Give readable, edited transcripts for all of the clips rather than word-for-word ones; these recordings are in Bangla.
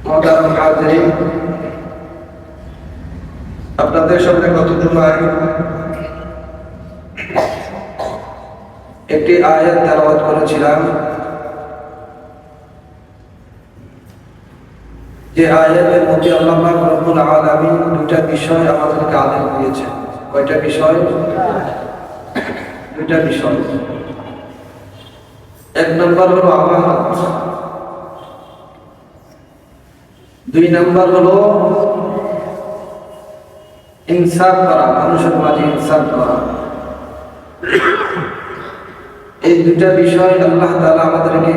মোহতারাম হাজিরিন, আপনাদের সামনে গত জুমায় একটি আয়াত তেলাওয়াত করেছিলাম, যে আয়াতের মধ্যে আল্লাহ পাক রব্বুল আলামিন দুইটা বিষয় আমাদেরকে আদেশ দিয়েছেন। কয়টা বিষয়? দুইটা বিষয়। এক নম্বর হলো আমানত, দুই নম্বর হলো ইনসাফ করা, মানুষের মাঝে ইনসাফ করা। এই দুটা বিষয় আল্লাহ তাআলা আমাদেরকে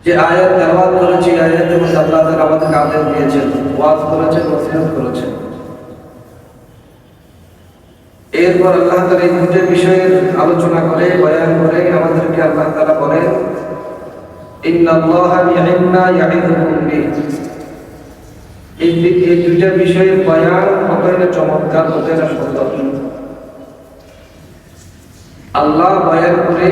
যে আয়াত তেলাওয়াত করেছি, আয়াতের মধ্যে আল্লাহ তাআলা আমাদেরকে আদেশ দিয়েছেন, ওয়াজ করেছেন, নসিহত করেছেন। এরপর আল্লাহ তাআলা এই দুটো বিষয়ের আলোচনা করে, বয়ান করে আমাদেরকে আল্লাহ তাআলা বলেন, ইন্নাল্লাহা নি'মা ইয়া'iদুকুম বিহি। এই দুইটা বিষয়ের বয়ান কতটা চমৎকার, কতটা সুন্দর। আল্লাহ বয়ান করে,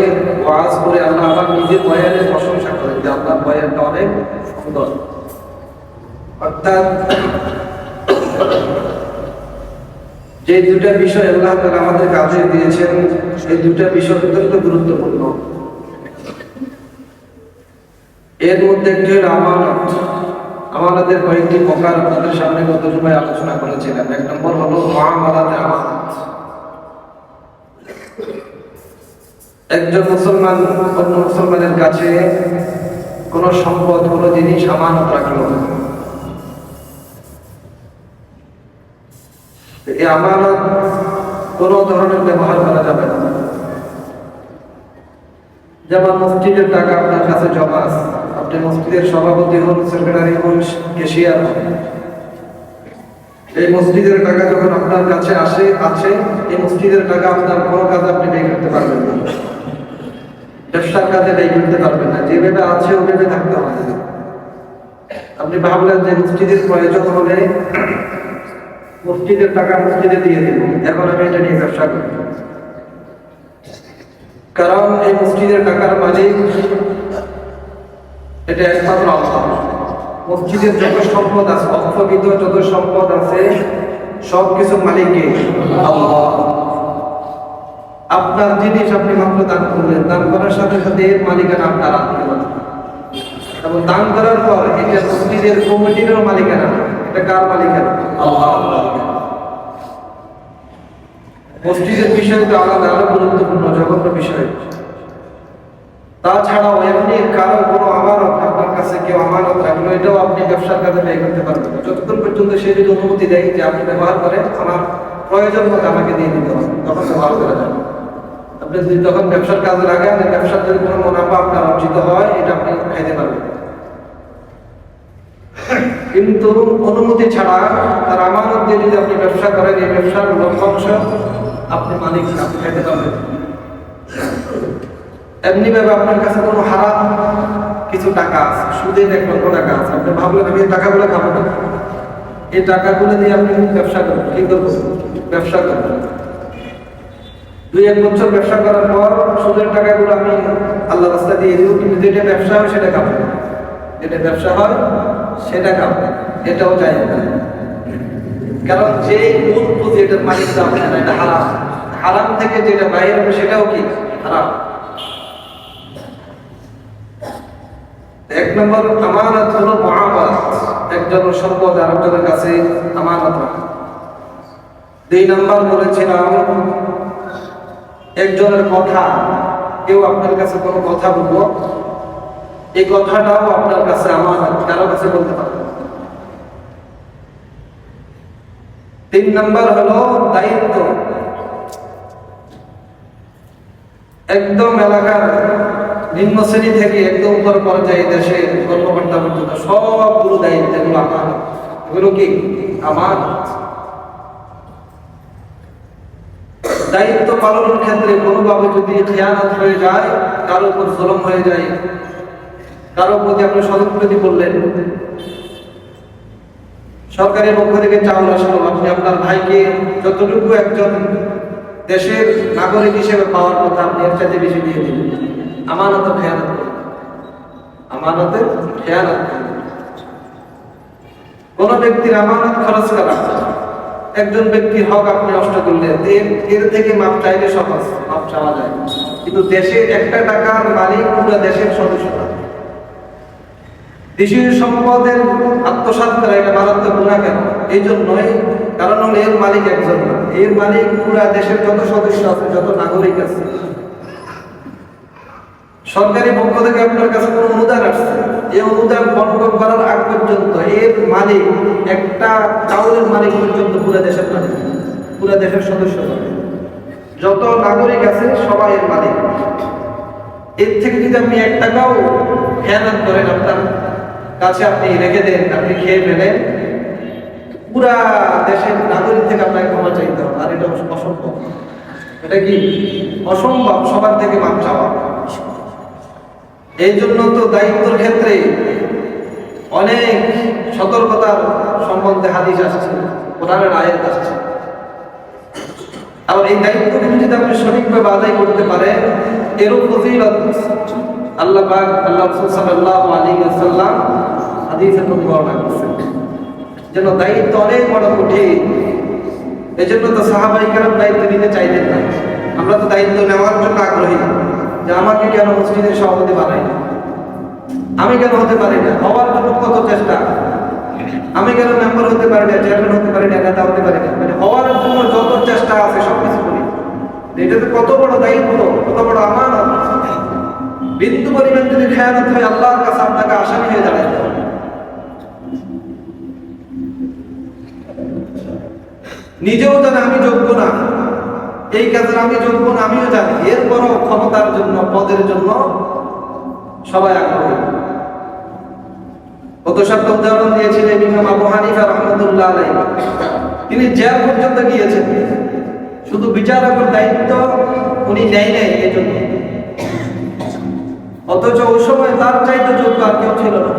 ওয়াজ করে, আল্লাহ আবার নিজের বয়ানের প্রশংসা করেন যে আপনার বয়ানটা অনেক সুন্দর। অর্থাৎ যে দুটা বিষয় আল্লাহ তাআলা আমাদের কাছে দিয়েছেন, এই দুটা বিষয় অত্যন্ত গুরুত্বপূর্ণ। এর মধ্যে একটি হলো আমানত। আমানতের কয়েকটি প্রকার আপনাদের সামনে গত জুমায় আলোচনা করেছিলাম। এক নম্বর হলো মুআমালাতে আমানত। একজন মুসলমান অন্য মুসলমানের কাছে কোন সম্পদ, কোন জিনিস আমানত রাখলো, এই আমানত কোন ধরনের ব্যবহার করা যাবে না। যেমন মসজিদের টাকা আপনার কাছে জমা আছে, আপনি মসজিদের সভাপতি হন, সেক্রেটারি হন, ক্যাশিয়ার হন। এই মসজিদের টাকা যখন আপনার কাছে আছে, এই মসজিদের টাকা আপনার কোনো কাজে আপনি ব্যয় করতে পারবেন না, ব্যবসার কাজে ব্যয় করতে পারবেন না। যেভাবে আছে ওভাবে থাকতে হবে। আপনি ভাবলেন যে মসজিদের প্রয়োজন হলে মসজিদের টাকা মসজিদে দিয়ে দেব, এখন আমি এটা নিয়ে ব্যবসা করব, কারণ এই মসজিদের টাকার মালিক এটা একমাত্র আল্লাহ। মসজিদের যত সম্পদ আছে, অক্ষবিত যত সম্পদ আছে, সবকিছু মালিককে আল্লাহ। আপনার জিনিস আপনি মাত্র দান করলেন, দান করার সাথে সাথে এর মালিকানা আপনার আত্মীয়, এবং দান করার পর এটা মসজিদের কমিটিরও মালিকানা। এটা কার মালিকানা? আল্লাহ। মসজিদের বিষয় তো আলাদা, আরো গুরুত্বপূর্ণ, জঘন্য বিষয়। তাছাড়াও এমনি কারো কোনো আমানত আপনার কাছে কেউ আমানত রাখলো, এটাও আপনি ব্যবসার কাজে ব্যয় করতে পারবেন যতক্ষণ পর্যন্ত সে যদি অনুমতি দেয় যে আপনি ব্যবহার করেন, আমার প্রয়োজন মতো আমাকে দিয়ে দিতে হবে, তখন ব্যবহার করা যাবে। আপনি যদি তখন ব্যবসার কাজে লাগান, ব্যবসার যদি কোনো মুনাফা আপনার অর্জিত হয়, এটা আপনি খাইতে পারবেন। কিন্তু অনুমতি ছাড়া তার আমানত দিয়ে যদি আপনি ব্যবসা করেন, এই ব্যবসার লভ্যাংশ আপনি মালিক, আপনি খাইতে পারবেন। এমনি ভাবে আপনার কাছে কোনো হারাম কিছু টাকা আছে, সুদের 1 লক্ষ টাকা আছে, আপনি ভাবলেন আমি এই টাকাগুলো খাবো না, এই টাকাগুলো দিয়ে আপনি ব্যবসা করবেন। কি করবেন? ব্যবসা করবেন। 2-1 বছর ব্যবসা করার পর সুদের টাকাগুলো আমি আল্লাহ রাস্তা দিয়ে দিব, কিন্তু যেটা ব্যবসা হয় সেটা খাবো না, যেটা ব্যবসা হয় সেটা খাবো না, এটাও চাই না। কারণ যে মূল পুঁজি, এটার মালিক আপনি না, এটা হারাম। হারাম থেকে যেটা বাইরে হবে সেটাও কি হারাম। 1 নম্বর আমানত হলো মুআমালাত, একজনের সম্পদ আরেকজনের কাছে আমানত রাখা। 2 নম্বর বলেছিলাম একজনের কথা, কেউ আপনার কাছে কোনো কথা বলবো, এই কথাটাও আপনার কাছে আমানত, কারো কাছে বলতে পারবেন। 3 নম্বর হলো দায়িত্ব। একদম এলাকার নিম্ন শ্রেণী থেকে একদম উপর পর্যায়ে দেশের কর্মকর্তা পর্যন্ত সবগুলো দায়িত্ব, এগুলো আমানত। এগুলো কি আমানত। দায়িত্ব পালনের ক্ষেত্রে কোনোভাবে যদি খেয়ানত হয়ে যায়, কারো উপর জুলুম হয়ে যায়, কারো প্রতি আপনি সদুপযোগী করলেন, সরকারের পক্ষ থেকে চাউল আসলো, আপনি আপনার ভাইকে যতটুকু একজন দেশের নাগরিক হিসেবে পাওয়ার কথা আপনি এর চাইতে বেশি দিয়ে দিলেন, আমানত খেয়ানত। আমানতের খেয়ানত করবে। কোন ব্যক্তির আমানত খরচ করা, একজন ব্যক্তির হক আপনি নষ্ট করলেন, এর থেকে মাপ চাইলে সহজ, মাপ চাওয়া যায়, কিন্তু দেশের একটা টাকার মালিক পুরো দেশের সদস্য না। দেশীয় সম্পদের আত্মসাৎ করা এটা মারাত্মক গুনাহ। কেন? এই জন্যই, কারণ হলো এর মালিক একজন না, এর মালিক পুরা দেশের যত সদস্য আছে, যত নাগরিক আছে। সরকারি পক্ষ থেকে আপনার কাছে কোনো অনুদান আসছে, এই অনুদান বন্টন করার আগ পর্যন্ত এর মালিক, একটা চাউলের মালিক পর্যন্ত পুরো দেশের মালিক, পুরো দেশের সদস্য যত নাগরিক আছে সবাই এর মালিক। এর থেকে যদি আপনি 1 টাকাও খেয়ানত করেন, আপনার কাছে আপনি রেখে দেন, আপনি খেয়ে ফেলেন, পুরা দেশের নাগরিক থেকে আপনাকে ক্ষমা চাইতে হবে। আর এটা অসম্ভব, এটা কি অসম্ভব সবার থেকে মাপ চাওয়া। এই জন্য তো দায়িত্বের ক্ষেত্রে অনেক সতর্কতার সম্বন্ধে হাদিস আসছে, কোরআনের আয়াত আসছে। আর এই দায়িত্বকে যদি আপনি সঠিকভাবে আদায় করতে পারেন, এরও ফজিলত আল্লাহ পাক, আল্লাহ রাসূল সাল্লাল্লাহু আলাইহি ওয়াসাল্লাম হাদিসে বর্ণনা করেছেন। যেন দায়িত্ব অনেক বড় কঠিন। এজন্য তো সাহাবায়ে কেরাম দায়িত্ব নিতে চাইলেন না। আমরা তো দায়িত্ব নেওয়ার জন্য আগ্রহী, যে আমাকে কেন মসজিদের সভাপতি বানাই না, আমি কেন হতে পারি না, হওয়ার জন্য কত চেষ্টা, আমি কেন মেম্বার হতে পারি না, চেয়ারম্যান হতে পারি না, নেতা হতে পারি না, মানে হওয়ার জন্য যত চেষ্টা আছে সবকিছু করি। এটা তো কত বড় দায়িত্ব, কত বড় আমানত। বিন্দু পরিমাণ যদি খেয়ানত হয়, আল্লাহর কাছে আপনাকে আসামি হয়ে দাঁড়াইতে হবে। নিজেও জানে আমি যোগ্য না, এই কাজের আমি যোগ্য না, আমিও জানি, এরপরও ক্ষমতার জন্য, পদের জন্য সবাই আগ্রহী। কত সপ্তাহ উদাহরণ দিয়েছিলেন ইমাম আবু হানিফা রাহমাতুল্লাহ আলাইহি। তিনি জেল পর্যন্ত গিয়েছেন, শুধু বিচারকের দায়িত্ব উনি নেয় নাই এই জন্য। অথচ ওই সময় তার চাইতে যোগ্য আর কেউ ছিল না।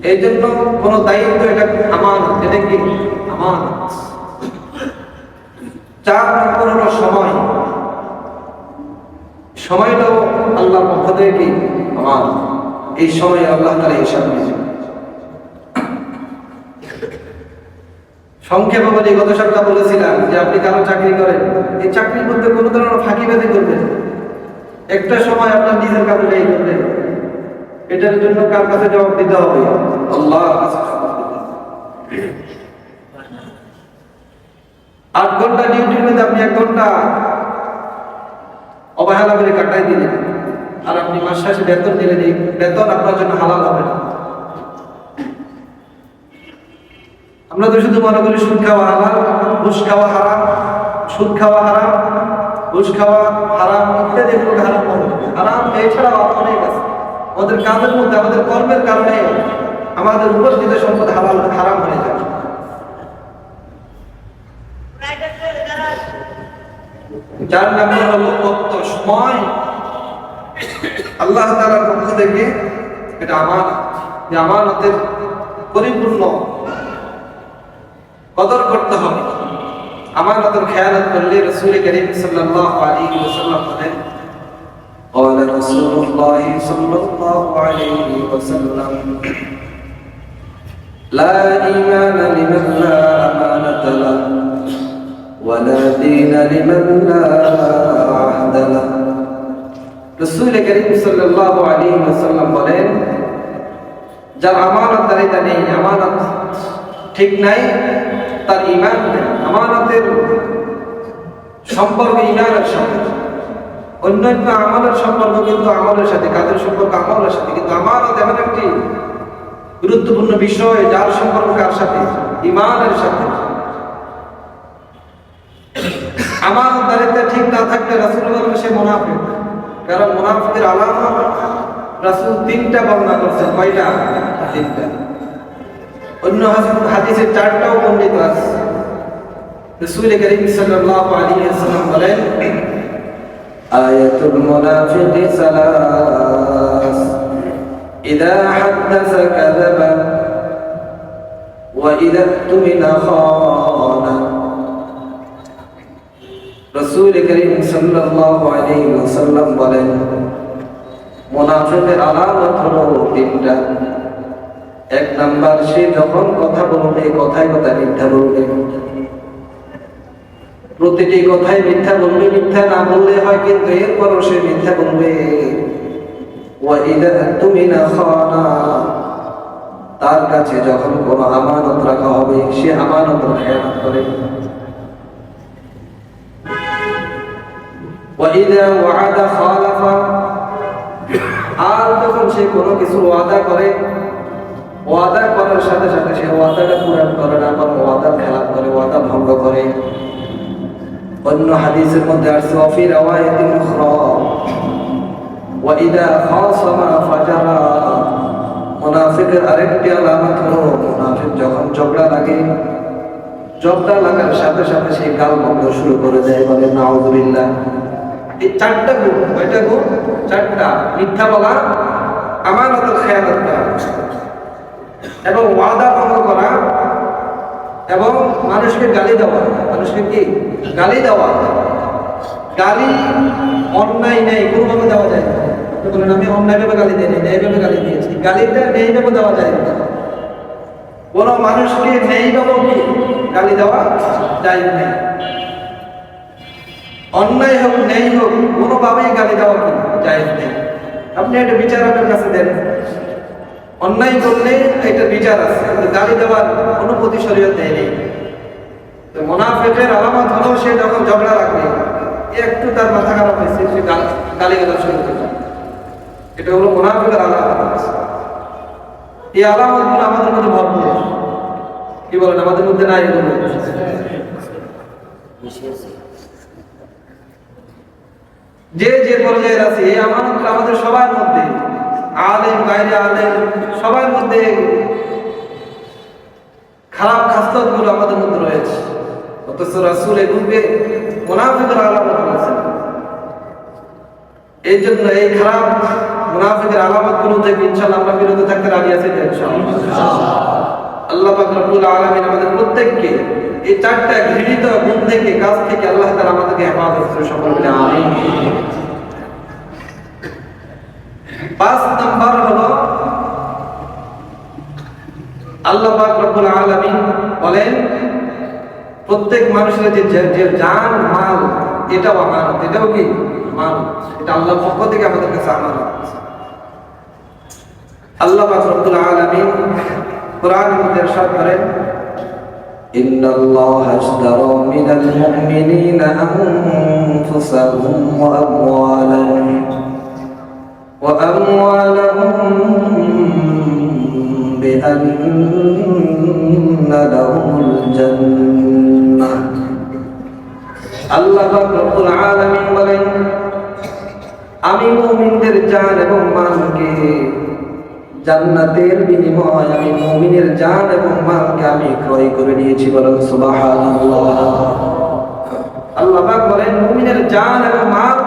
এই জন্য কোন দায়িত্ব, এটা আমানত, এটা কি আমানত। 4 নম্বর হলো সময়। সময়টাও আল্লাহর পক্ষ থেকে কি আমানত। এই সময় আল্লাহ তাআলা হিসাব নেবেন। সংক্ষেপে বলি, গত সপ্তাহে বলেছিলাম যে আপনি কারো চাকরি করেন, এই চাকরির মধ্যে কোনো ধরনের ফাঁকিবাজি করবেন, একটা সময় আপনার নিজের কাজে ব্যয় করবেন, এটার জন্য কার কাছে জবাব দিতে হবে? আল্লাহর কাছে। 8 ঘন্টা ডিউটির মধ্যে আপনি 1 ঘন্টা অবহেলা করে কাটাই দিলেন, আর আপনি মাস শেষে বেতন দিলেন, এই বেতন আপনার জন্য হালাল হবে না। আমরা তো শুধু মনে করি সুদ খাওয়া হালাল, ঘুষ খাওয়া হারাম, সুদ খাওয়া হারাম, ঘুষ খাওয়া হারাম, ইত্যাদি এগুলো হারাম হবে। হারাম এছাড়াও অনেক আছে। আমাদের কাজের মধ্যে, আমাদের কর্মের কারণে আমাদের উপস্থিত সম্পদ হালাল হারাম হয়ে যায়। চার নম্বর হলো বক্ত, সময় আল্লাহ তাআলার পক্ষ থেকে এটা আমানত। যে আমানতের পরিপূর্ণ কদর করতে হবে। আমানতের খেয়ানত করলে রাসূল করিম সাল্লাল্লাহু আলাইহি ওয়াসাল্লাম বলেন, قال رسول الله صلى الله عليه وسلم لا إيمان لمن لا أمانة له ولا دين لمن لا عهد له। রাসূল করিম সাল্লাল্লাহু আলাইহি ওয়াসাল্লাম বলেন, যার আমানতদারিতা নেই, আমানত ঠিক নাই, তার ঈমান নেই। আমানতের সম্পর্ক ঈমানের সাথে, অন্যান্য আমলের সম্পর্ক কিন্তু আমলের সাথে, কাজের সম্পর্ক আমলের সাথে, কিন্তু আমানত এমন একটি গুরুত্বপূর্ণ বিষয় যার সম্পর্ক কার সাথে? ঈমানের সাথে। আমানতদারিতা ঠিক না থাকলে রাসূলুল্লাহ বলেন সে মুনাফিক। কারণ মুনাফিকের আলামত রাসূল 3টা বর্ণনা করেছেন। কয়টা? 3টা। অন্য হাদিসে 4টাও বর্ণিত আছে। রাসূল করিম সাল্লাল্লাহু আলাইহি ওয়াসাল্লাম বলেন, আয়াতুল মুনাফিকি সালাস, ইযা হাদাসা কাযাবা ওয়া ইযা তুমিনা খানা। রাসূল করিম সাল্লাল্লাহু আলাইহি ওয়াসাল্লাম বলেন, মুনাফিকের আলামত হলো তিনটা। এক নাম্বার, সে যখন কথা বলবে কথায় কথায় মিথ্যা বলবে, প্রতিটি কথায় মিথ্যা বলবে, মিথ্যা না বললে হয় কিন্তু এরপরও সে মিথ্যা বলবে। ওয়া ইযা তুমিনা খানা, তার কাছে যখন কোনো আমানত রাখা হবে সে আমানতের খেয়ানত করে। ওয়া ইযা ওয়া'আদা খালাফা, আর যখন সে কোনো কিছু ওয়াদা করে, ওয়াদা করার সাথে সাথে সে ওয়াদাটা পূরণ করে না, বরং ওয়াদার খেলাফ করে, ওয়াদা ভঙ্গ করে। অন্য হাদিসের মধ্যে আসছে ওয়াফি রাওয়ায়াতিন উখরা ওয়া ইযা খাসামা ফাজারা, মুনাফিকের আরেকটি আলামত হলো মুনাফিক যখন ঝগড়া লাগে, ঝগড়া লাগার সাথে সাথে সে গাল মন্দ শুরু করে দেয়, বলে নাউযুবিল্লাহ। এই চারটা গুণ, কয়টা গুণ? চারটা। মিথ্যা বলা, আমানতের খেয়ানত করা, এবং ওয়াদা ভঙ্গ করা, এবং মানুষকে গালি দেওয়া। মানুষকে কি গালি দেওয়া? গালি অন্যায় নেই, কোনোভাবে দেওয়া যায় না। বলেন আমি অন্যায়ভাবে গালি দিই, ন্যায়ভাবে গালি দিয়েছি। গালিটা ন্যায়ভাবে দেওয়া যায় না। কোন মানুষকে ন্যায়ভাবে কি গালি দেওয়া যায় না। অন্যায় হোক ন্যায় হোক কোনোভাবেই গালি দেওয়া কি যায় না। আপনি একটা বিচারকের কাছে দেন, অন্যায় করলে এটা বিচার আছে, কিন্তু গালি দেওয়ার অনুমতি শরীয়তে নেই। তো মুনাফিকের আলামত হলো সে যখন ঝগড়া লাগবে, একটু তার মাথা খারাপ হয়েছে, সে গালি গালাজ শুরু করে। এটা হলো মুনাফিকের আলামত। এই আলামতগুলো আমাদের মধ্যে ভরপুর। কি বলেন, আমাদের মধ্যে নাই? যে যে পর্যায়ে আছে এই আমানতগুলো আমাদের সবার মধ্যে, আলেম গায়রে আলেম সবার মধ্যে খারাপ খাসলতগুলো আমাদের মধ্যে রয়েছে। অথচ রাসূল এগুলোকে মুনাফিকের আলামত বলেছেন। এই জন্য এই খারাপ মুনাফিকের আলামতগুলো থেকে ইনশাআল্লাহ আমরা বিরত থাকতে রাজি আছি ইনশাআল্লাহ। আল্লাহ পাক রব্বুল আলামিন আমাদের প্রত্যেককে এই চারটা ঘৃণিত গুণ থেকে, কাজ থেকে আল্লাহ তাআলা আমাদেরকে হেফাজত করে, সকল মিলে আমিন। 5 নাম্বার হলো আল্লাহ পাক রব্বুল আলামিন বলেন প্রত্যেক মানুষের যে জান মাল এটাও আমানত। এটাও কি আমানত? এটা আল্লাহর পক্ষ থেকে আমাদের কাছে আমানত। আল্লাহ পাক রব্বুল আলামিন কোরআনের মধ্যে ইরশাদ করেন, ইন্নাল্লাহা আশতারা মিনাল মুমিনিনা আনফুসাহুম ওয়া আমওয়ালাহুম বিআন্না লাহুমুল জান্নাহ। আল্লাহ পাক রব্বুল আলামিন বলেন, আমি মুমিনদের জান এবং মালকে জান্নাতের বিনিময়ে আমি মুমিনের জান এবং মালকে আমি ক্রয় করে নিয়েছি। বলেন সুবহানাল্লাহ। আল্লাহ পাক বলেন মুমিনের জান এবং মাল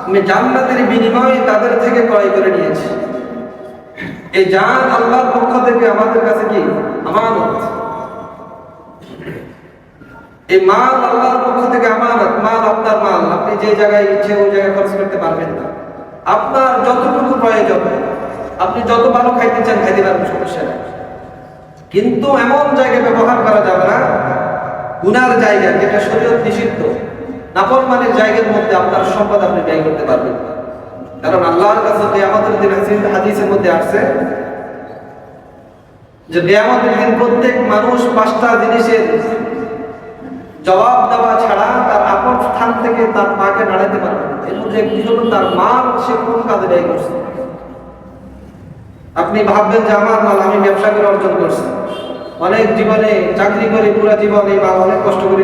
আমি জান্নাতের বিনিময়ে তাদের থেকে ক্রয় করে নিয়েছি। এই জান আল্লাহর পক্ষ থেকে আমাদের কাছে কি আমানত। এই মাল আল্লাহর পক্ষ থেকে আমানত। মাল আপনার মাল, আপনি যে জায়গায় ইচ্ছে ওই জায়গায় খরচ করতে পারবেন না। আপনার যতটুকু প্রয়োজন, আপনি যত ভালো খাইতে চান খাইতে পারবেন, সমস্যা নেই। কিন্তু এমন জায়গায় ব্যবহার করা যাবে না, গুনার জায়গা যেটা শরীয়ত নিষিদ্ধ, নাফরমানের জায়গার মধ্যে আপনার সম্পদ আপনি ব্যয় করতে পারবেন। কারণ আল্লাহর কাছে কিয়ামতের দিন হাদিসের মধ্যে আসছে যে কিয়ামতের দিন প্রত্যেক মানুষ 5টা জিনিসের জবাব দেওয়া ছাড়া তার আপন স্থান থেকে তার পাকে নাড়াতে পারবে না। এর মধ্যে একটি হলো তার মাল সে কোন কাজে ব্যয় করছে। আপনি ভাববেন যে আমার মাল আমি ব্যবসা করে অর্জন করছি, অনেক জীবনে চাকরি করে পুরো জীবনে বা অনেক কষ্ট করে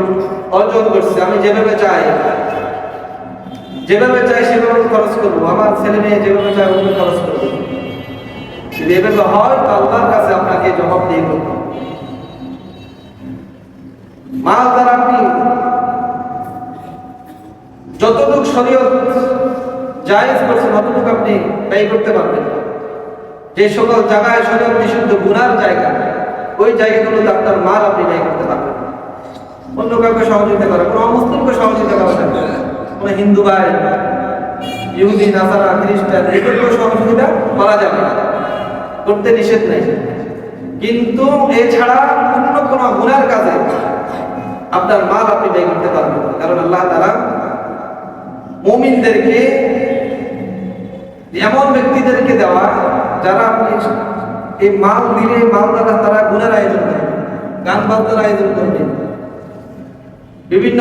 অর্জন করছি, আমি যেভাবে চাই সেভাবে খরচ করবো, আমার ছেলে মেয়ে যেভাবে চাই ওভাবে খরচ করবো। যদি এভাবে হয় তো আল্লাহর কাছে আপনাকে জবাব দিয়ে করবো। মাল দ্বারা আপনি যতটুকু শরীয়ত জায়েজ করছেন ততটুকু আপনি ব্যয় করতে পারবেন। যে সকল জায়গায় শরীয়ত নিষিদ্ধ গুনার জায়গা, ওই জায়গাগুলোতে আপনার মাল আপনি ব্যয় করতে পারবেন। অন্য কাউকে সহযোগিতা করা, কোনো অমুসলিমকে সহযোগিতা করা হিন্দু ভাই, ইহুদি, নাসারা, খ্রিস্টান, এগুলো সহযোগিতা করা যাবে না, করতে নিষেধ নেই। কিন্তু এছাড়া অন্য কোনো গুনার কাজে আপনার মাল আপনি ব্যয় করতে পারবেন না। কারণ আল্লাহ তাআলা মুমিনদেরকে এমন ব্যক্তিদেরকে দেওয়া যারা আপনি এই মাল দিলে মাল দ্বারা তারা গুনার আয়োজন করবে, গান বাজনার আয়োজন করবে, বিভিন্ন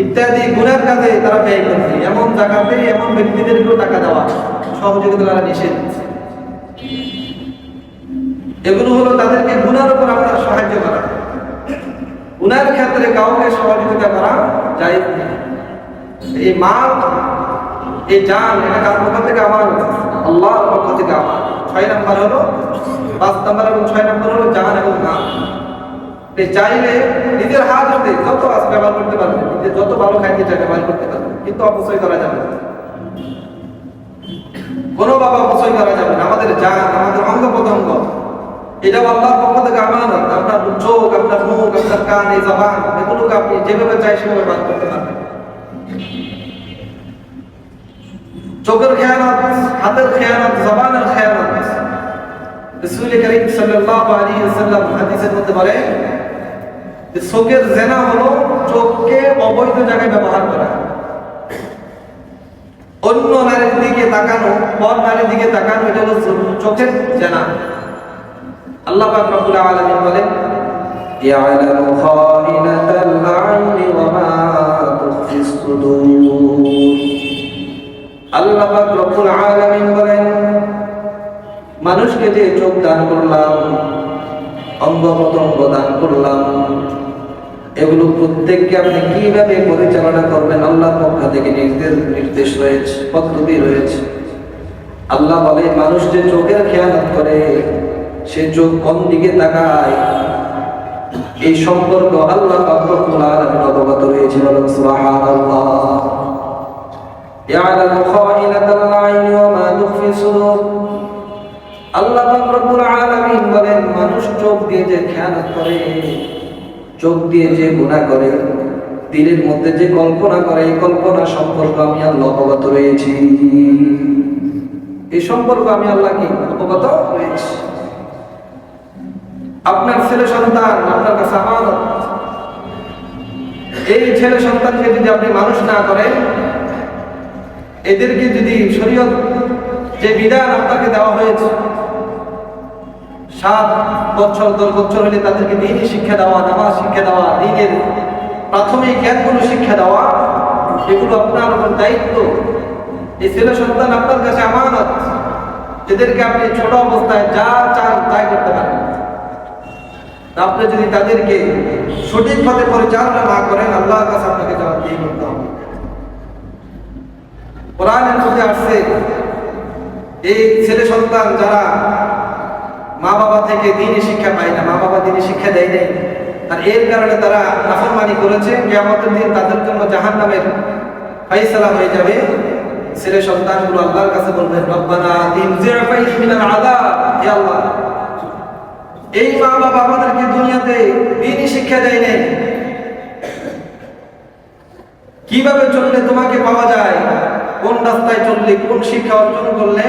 ইত্যাদি গুনার কাজে তারা ব্যয় করবে। এমন জায়গাতে এমন ব্যক্তিদেরকেও টাকা দেওয়া সহযোগিতা করা নিষেধ। এগুলো হলো তাদেরকে গুনার উপর আপনার সাহায্য করা। গুনার ক্ষেত্রে কাউকে সহযোগিতা করা যায় না। এই মাল, এই জান, এটা কার পক্ষ থেকে? আমার আল্লাহর পক্ষ থেকে আমার। 6 নাম্বার হলো, 5 নাম্বার এবং 6 নাম্বার হলো জান এবং মাল। চাইলে নিজের হাত হতে যত আছে ব্যবহার করতে পারবে, নিজে যত ভালো খাইতে চাই ব্যবহার করতে পারবে, কিন্তু অপচয় করা যাবে না। কোনো বাবা অপচয় করা যাবে না। আমাদের জান, আমাদের অঙ্গ প্রত্যঙ্গ, এটাও আল্লাহর পক্ষ থেকে আমানত। আপনার চোখ, আপনার মুখ, আপনার কান, এই জবান, এগুলোকে আপনি যেভাবে চাই সেভাবে ব্যবহার করতে পারবেন। চোখের খেয়ানত, হাতের খেয়ানত, জবানের খেয়ানত। রাসূল করিম সাল্লাল্লাহু আলাইহি ওয়াসাল্লাম হাদিসের মধ্যে বলেন যে চোখের জিনা হলো চোখকে অবৈধ জায়গায় ব্যবহার করা, অন্য নারীর দিকে তাকানো, পর নারীর দিকে তাকানো, এটা হলো চোখের জিনা। আল্লাহ পাক রব্বুল আলামিন বলেন ইয়ালামু খাইনাতাল আ'ইনি ওয়া মা তুখফিস সুদূর। আল্লাহ পাক রব্বুল আলামিন বলেন মানুষকে যে চোখ দান করলাম, অঙ্গ প্রত্যঙ্গ দান করলাম, এগুলো প্রত্যেককে আপনি কিভাবে পরিচালনা করবেন আল্লাহর পক্ষ থেকে নির্দেশ রয়েছে, পদ্ধতি রয়েছে। আল্লাহ বলে মানুষ যে চোখের খেয়ানত করে, সে চোখ কোন দিকে তাকায়, এই সম্পর্ক আল্লাহ পাক রব্বুল আলামিন অবগত রয়েছে। বলেন সুবহানাল্লাহ। ইয়ালামু খাইনাতাল আ'ইনি ওয়া মা তুখফি সুদূর। আল্লাহ পাক রব্বুল আলামিন বলেন মানুষ চোখ দিয়ে যে খেয়ানত করে, চোখ দিয়ে যে গুনাহ করে, দিলের মধ্যে যে কল্পনা করে, এই কল্পনা সম্পর্ক আমি আল্লাহ অবগত রয়েছি। এই সম্পর্ক আমি আল্লাহ কি অবগত রয়েছি। আপনার ছেলে সন্তান আপনার কাছে আমানত। এই ছেলে সন্তানকে যদি আপনি মানুষ না করেন, এদেরকে যদি শরীয়ত যে বিধান আপনাকে দেওয়া হয়েছে, 7 বছর 10 বছর হলে তাদেরকে দ্বীনি শিক্ষা দেওয়া, নামাজ শিক্ষা দেওয়া, দ্বীনের প্রাথমিক জ্ঞানগুলো শিক্ষা দেওয়া, এগুলো আপনার উপর দায়িত্ব। এই ছেলে সন্তান আপনার কাছে আমানত। এদেরকে আপনি ছোট অবস্থায় যা চান তাই করতে পারেন। আপনি যদি তাদেরকে সঠিক পথে পরিচালনা না করেন, আল্লাহর কাছে আপনাকে জবাবদিহি করতে হবে। কোরআনের মধ্যে আসছে এই ছেলে সন্তান যারা মা বাবা থেকে দ্বীনি শিক্ষা পায় না, মা বাবা দ্বীনি শিক্ষা দেয় নাই, আর এর কারণে তারা নাফরমানি করেছে, কিয়ামতের দিন তাদের জন্য জাহান্নামের ফায়সালা হয়ে যাবে। ছেলে সন্তানগুলো আল্লাহর কাছে বলবেন রব্বানা আতিহিম যি'ফাইন মিনাল আযাব। হে আল্লাহ, এই মা বাবা আমাদেরকে দুনিয়াতে দ্বীনি শিক্ষা দেয় নাই, কিভাবে চললে তোমাকে পাওয়া যায়, কোন রাস্তায় চললে, কোন শিক্ষা অর্জন করলে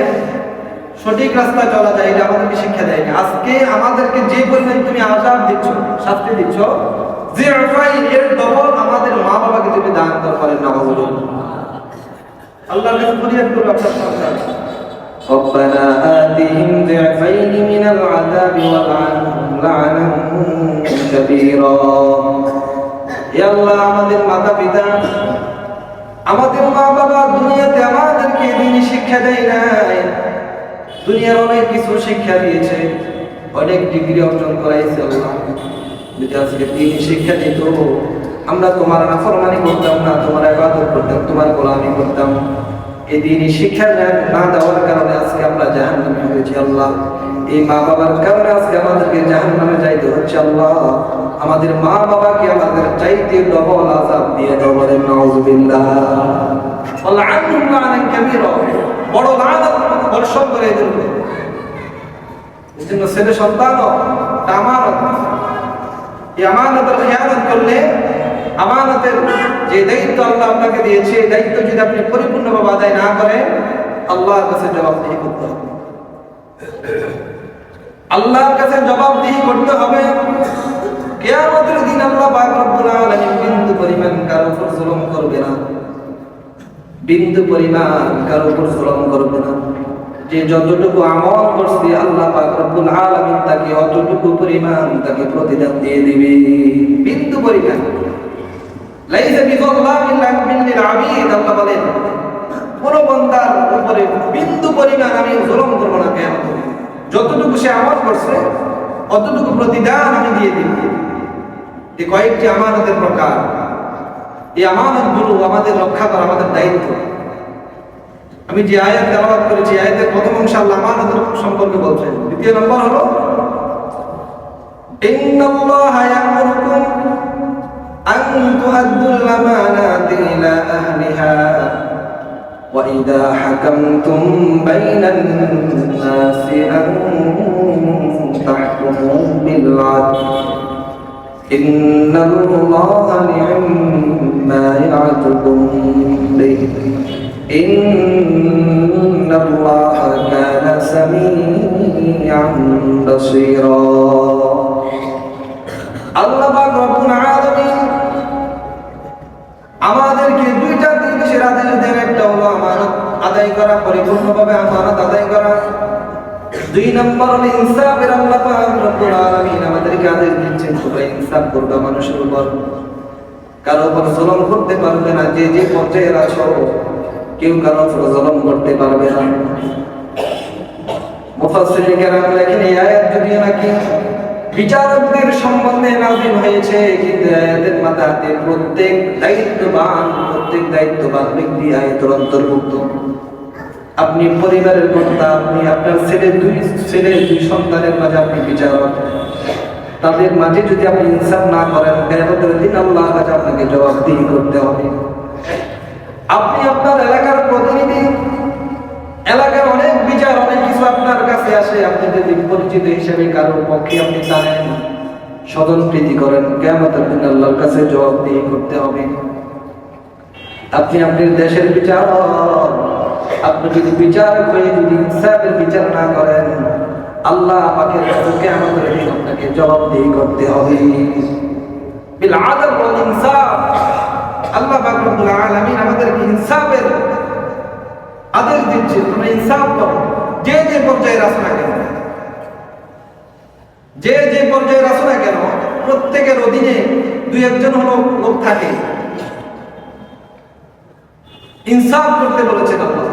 সঠিক রাস্তায় চলা যায়, এটা আমাদেরকে শিক্ষা দেয় না। আজকে আমাদেরকে যে পরিমাণ তুমি আযাব দিচ্ছ, শাস্তি দিচ্ছ, যি'ফাইন এর ডবল আমাদের মা বাবাকে তুমি দান করেন না। আল্লাহর কাছে ফরিয়াদ করো আপনার সন্তান, রব্বানা আতিহিম যি'ফাইন মিনাল আযাবি ওয়ালআনহুম লা'নান কাবীরা। হে আল্লাহ, আমাদের মাতা পিতা, আমাদের মা বাবা দুনিয়াতে আমাদেরকে দ্বীনি শিক্ষা দেয় নাই, দুনিয়ার অনেক কিছু শিক্ষা দিয়েছে, অনেক ডিগ্রি অর্জন করাইছে। আল্লাহ, যদি আজকে দ্বীনি শিক্ষা দিত, আমরা তোমার নাফরমানি করতাম না, তোমার ইবাদত করতাম, তোমার গোলামি করতাম। এই দ্বীনি শিক্ষা না দেওয়ার কারণে আজকে আমরা জাহান্নামে হয়েছি। আল্লাহ, এই মা বাবার কারণে আজকে আমাদেরকে জাহান্নামে যাইতে হচ্ছে। আল্লাহ, আমাদের মা বাবাকে আমাদের চাইতে ডবল আযাব দিয়ে দাও। বলেন নাউযুবিল্লাহ। ওয়ালআনহুম লা'নান কাবীরা, বড় লানত বর্ষণ করে দেব। এজন্য ছেলে সন্তানও আমানত, এই আমানতের খেয়ানত করলে আমানতের যে দায়িত্ব আল্লাহ আপনাকে দিয়েছে, এই দায়িত্ব যদি আপনি পরিপূর্ণভাবে আদায় না করেন, আল্লাহর কাছে জবাবদিহি করতে হবে। আল্লাহর কাছে জবাবদিহি করতে হবে। কিয়ামতের দিন আল্লাহ পাক রব্বুল আলামিন বিন্দু পরিমাণ কারো উপর জুলুম করবে না, বিন্দু পরিমাণ কারো উপর জুলুম করবে না। যে যতটুকু আমল করছে আল্লাহ পাক রব্বুল আলামিন তাকে অতটুকু পরিমাণ তাকে প্রতিদান দিয়ে দিবে, বিন্দু পরিমাণ। লাইসা বিযাল্লামিন লিল আবিদ, আল্লাহ বলেন কোন বান্দার উপরে বিন্দু পরিমাণ আমি জুলুম করব না। কিয়ামতের দিন যতটুকু সে আমল করছে অতটুকু প্রতিদান আমি দিয়ে দিব। এই কয়েকটি আমানতের প্রকার, এই আমানতগুলো আমাদের রক্ষা করা আমাদের দায়িত্ব। আমি যে আয়াত তেলাওয়াত করেছি, আয়াতের প্রথম অংশ আল্লাহ আমানতের সম্পর্কে বলছেন। দ্বিতীয় নম্বর হলো ইন্নাল্লাহা ইয়া'মুরুকুম আন তু'আদ্দুল আমানাতি ইলা আহলিহা ওয়া ইযা হাকামতুম বাইনান নাসি আন তাহকুমু বিল 'আদল ইন্নাল্লাহা নি'ম্মা ইয়া'যুকুম বিহি ইন্নাল্লাহা কানা সামিআন বাসীরা। আল্লাহ পাক রব্বুল আলামিন আমাদেরকে দুইটা জিনিসের আদেশ দেন। একটা হলো আমানত আদায় করা, পরিপূর্ণভাবে আমানত আদায় করা। দুই নম্বর হলো ইনসাফের। আল্লাহ পাক রব্বুল আলামিন আমাদেরকে আদেশ দিচ্ছেন তোমরা ইনসাফ করবে মানুষের উপর, কারো উপর জুলুম করতে পারবে না। যে যে পর্যায়ে আছো কেউ কারো উপর জুলুম করতে পারবে না। মুফাসসিরিন কেরাম লেখেন এই আয়াত যদিও নাকি বিচারকদের সম্বন্ধে নাযিল হয়েছে, কিন্তু আয়াতের মাথাতে প্রত্যেক দায়িত্ববান ব্যক্তি আয়াতের অন্তর্ভুক্ত। আপনি পরিবারের কর্তা, আপনি আপনার দুই সন্তানের মাঝে আপনি বিচারক। তাদের মাঝে যদি আপনি ইনসাফ না করেন, কিয়ামতের দিন আল্লাহর কাছে আপনাকে জবাবদিহি করতে হবে। আপনি আপনার এলাকার প্রতিনিধি, এলাকার অনেক বিচার অনেক কিছু আপনার কাছে আসে, আপনি যদি পরিচিত হিসেবে কারোর পক্ষে আপনি জানেন, স্বজন প্রীতি করেন, কিয়ামতের দিন আল্লাহর কাছে জবাবদিহি করতে হবে। আপনি আপনার দেশের বিচারক, আপনি যদি বিচারক হয়ে যদি ইনসাফের বিচার না করেন, আল্লাহ পাকের কাছে কিয়ামতের দিন আপনাকে জবাবদিহি করতে হবে। বিল আদল ওয়াল ইনসাফ। আল্লাহ পাক রব্বুল আলামিন আমাদেরকে ইনসাফের আদেশ দিচ্ছে, তোমরা ইনসাফ করো। যে যে পর্যায়ে আসো না কেন, যে যে পর্যায়ে আসো না কেন, প্রত্যেকের অধীনে দুই একজন হলো লোক থাকে। ইনসাফ করতে বলেছেন আল্লাহ।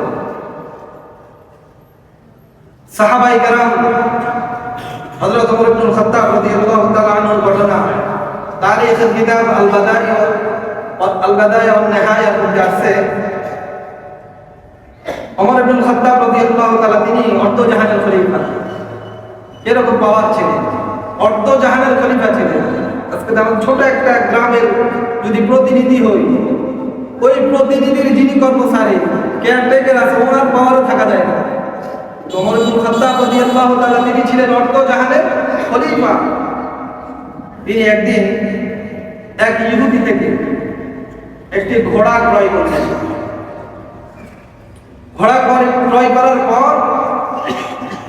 সাহাবায়ে কেরাম হযরত ওমর ইবনে খাত্তাব রাদিয়াল্লাহু তাআলা আনহুর ঘটনা তারিখের কিতাব আল-বাদায়া ওয়ান নিহায়া মধ্যে আছে। ওমর ইবনে খাত্তাব রাদিয়াল্লাহু তাআলা তিনি অর্ধজাহানের খলিফা। এরকম পাওয়ার ছিলেন, অর্ধজাহানের খলিফা ছিলেন। আজকে যেমন ছোট একটা গ্রামের যদি প্রতিনিধি হই, ওই প্রতিনিধির যিনি কর্মচারী কেয়ারটেকার আছে, ওনার পাওয়ারে থাকা যায় না। ওমর ইবনে খাত্তাব রাদিয়াল্লাহু তাআলা তিনি ছিলেন অর্ধজাহানের খলিফা। তিনি একদিন এক ইহুদি থেকে একটি ঘোড়া ক্রয় করলেন। ঘোড়া ক্রয় করার পর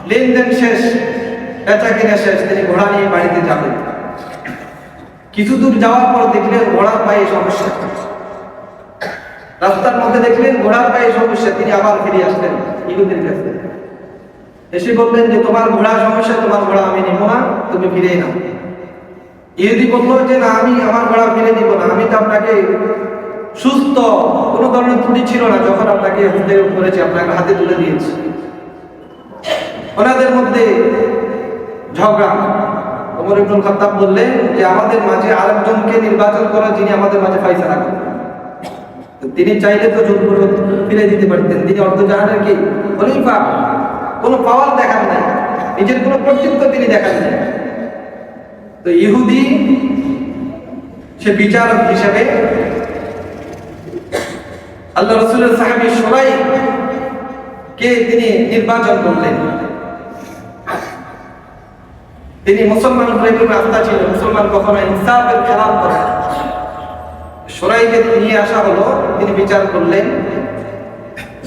লেনদেন শেষ, বেচা কিনা শেষ, তিনি ঘোড়া নিয়ে বাড়িতে যাবেন। কিছু দূর যাওয়ার পর দেখলেন ঘোড়ার পায়ে সমস্যা। রাস্তার মধ্যে দেখলেন ঘোড়ার পায়ে সমস্যা। তিনি আবার ফিরে আসলেন ইহুদির কাছে, এসে বললেন যে তোমার ঘোড়া সমস্যা, তোমার ঘোড়া আমি নিব না, তুমি ফিরে নাও। ইহুদি বলল যে না, আমি আমার ঘোড়া ফিরে দিব না, আমি তো আপনাকে সুস্থ, কোনো ধরনের ত্রুটি ছিল না, যখন আপনাকে করেছি আপনাকে হাতে তুলে দিয়েছি। ওনাদের মধ্যে ঝগড়া। ওমর ইবনে খাত্তাব বললেন যে আমাদের মাঝে আরেকজনকে নির্বাচন করা, যিনি আমাদের মাঝে ফয়সালা করবেন। তিনি চাইলে তো জোর করে ফিরে দিতে পারতেন। তিনি অর্ধজাহানের কি খলিফা, কোনো পাওয়ার দেখান নাই, নিজের কোনো কর্তৃত্ব তিনি দেখান নাই। তো ইহুদি সে বিচারক হিসেবে আল্লাহ রাসূলের সাহাবী সবাই কে তিনি নির্বাচন করলেন। তিনি মুসলমান উপরে আস্থা ছিল, মুসলমান কখনো ইনসাফের খেলাফ করে। সুরাইকে নিয়ে আসা হলো, তিনি বিচার করলেন।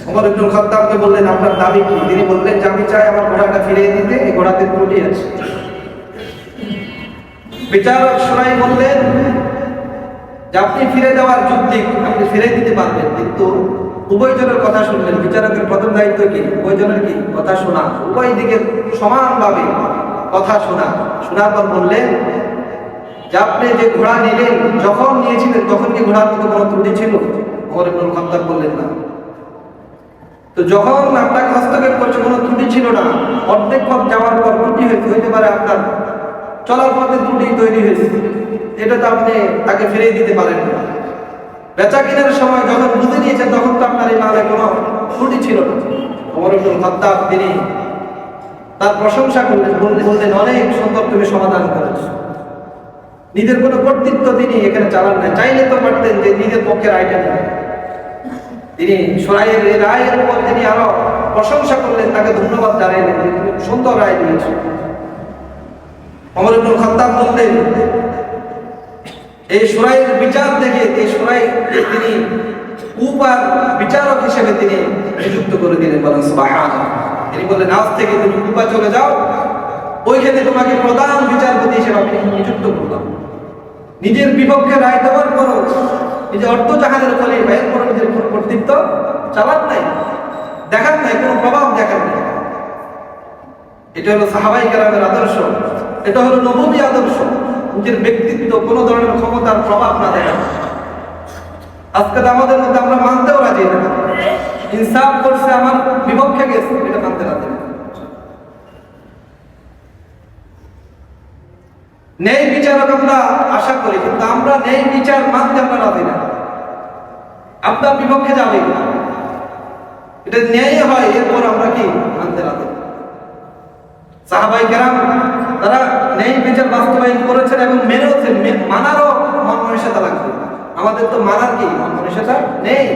ওমর ইবনুল খাত্তাবকে বললেন, আপনার দাবি কি? তিনি বললেন যে আমি চাই আমার ঘোড়াটা ফিরিয়ে দিতে, এই ঘোড়াতে ত্রুটি আছে। বিচারক সুরাই বললেন যে আপনি ফিরে দেওয়ার যুক্তি, আপনি ফিরে দিতে পারবেন, কিন্তু উভয়জনের কথা শুনলেন। বিচারকের প্রথম দায়িত্ব কি? উভয়জনের কি কথা শোনা, উভয় দিকে সমানভাবে কথা শোনা। শোনার পর বললেন যে আপনি যে ঘোড়া নিলেন, যখন নিয়েছিলেন তখন কি ঘোড়ার মধ্যে কোনো ত্রুটি ছিল? ওমর ইবনুল খাত্তাব বললেন না। তো যখন আপনাকে হস্তক্ষেপ করছে কোনো ত্রুটি ছিল না, অর্ধেক পথ যাওয়ার পর ত্রুটি হইতে পারে, আপনার চলার পথে ত্রুটি তৈরি হয়েছে, এটা তো আপনি তাকে ফিরিয়ে দিতে পারেন না। বেচা কেনার সময় যখন বুঝে নিয়েছেন তখন তো আপনার এই মালে কোনো ত্রুটি ছিল না। ওমর ইবনুল খাত্তাব তিনি তার প্রশংসা করলেন, বললেন অনেক সুন্দর তুমি সমাধান করেছ। নিজের কোনো কর্তৃত্ব তিনি এখানে চালান না, চাইলে তো পারতেন যে নিজের পক্ষের রায়টা নেন। তিনি সুরাইয়ের এই রায়ের উপর তিনি আরো প্রশংসা করলেন, তাকে ধন্যবাদ জানাইলেন যে তুমি সুন্দর রায় দিয়েছ। ওমর ইবনুল খাত্তাব বললেন এই সুরাইয়ের বিচার দেখে এই সুরাই তিনি কুফার বিচারক হিসেবে তিনি নিযুক্ত করে দিলেন। বলেন সুবহানাল্লাহ। তিনি বললেন আজ থেকে তুমি কুফা চলে যাও, ওইখানে তোমাকে প্রধান বিচারপতি হিসেবে আমি নিযুক্ত করলাম। নিজের বিপক্ষে রায় দেওয়ার পরও নিজে অর্থজাহাজের ফলে ব্যয়ের পর নিজের কোনো কর্তৃত্ব চালান নাই, দেখান নাই, কোনো প্রভাব দেখান নাই। এটা হলো সাহাবাই কেরামের আদর্শ, এটা হলো নববী আদর্শ। নিজের ব্যক্তিত্ব, কোনো ধরনের ক্ষমতার প্রভাব না দেখান। আজকে আমাদের মধ্যে আমরা মানতেও রাজি না, ইনসাফ করছে আমার বিপক্ষে গেছে, এটা মানতে রাজি না। ন্যায় বিচারক আমরা আশা করি, কিন্তু আমরা ন্যায় বিচার মানতে আমরা রাজি না। আপনার বিপক্ষে যাবে না, এটা ন্যায় হয়, এরপর আমরা কি মানতে রাজি না। সাহাবায়ে কেরাম তারা ন্যায় বিচার বাস্তবায়ন করেছেন এবং মেনেওছেন, মানারও মন মানসিকতা লাগবে। আমাদের তো মানার কি মন মানসিকতা নেই।